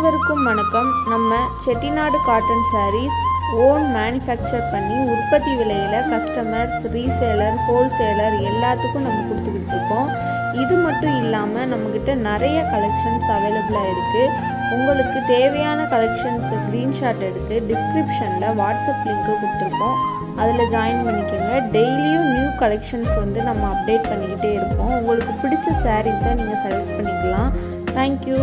அனைவருக்கும் வணக்கம். நம்ம Chettinad cotton sarees own manufacture பண்ணி உற்பத்தி விலையில் கஸ்டமர்ஸ், ரீசேலர், ஹோல்சேலர் எல்லாத்துக்கும் நம்ம கொடுத்துக்கிட்டு இருக்கோம். இது மட்டும் இல்லாமல் நம்மக்கிட்ட நிறைய கலெக்ஷன்ஸ் அவைலபிளாக இருக்குது. உங்களுக்கு தேவையான கலெக்ஷன்ஸை ஸ்க்ரீன்ஷாட் எடுத்து டிஸ்கிரிப்ஷனில் வாட்ஸ்அப் லிங்க்கு கொடுத்துருக்கோம். அதில் ஜாயின் பண்ணிக்கோங்க. டெய்லியும் நியூ கலெக்ஷன்ஸ் நம்ம அப்டேட் பண்ணிக்கிட்டே இருப்போம். உங்களுக்கு பிடிச்ச சாரீஸை நீங்கள் செலக்ட் பண்ணிக்கலாம். தேங்க்யூ.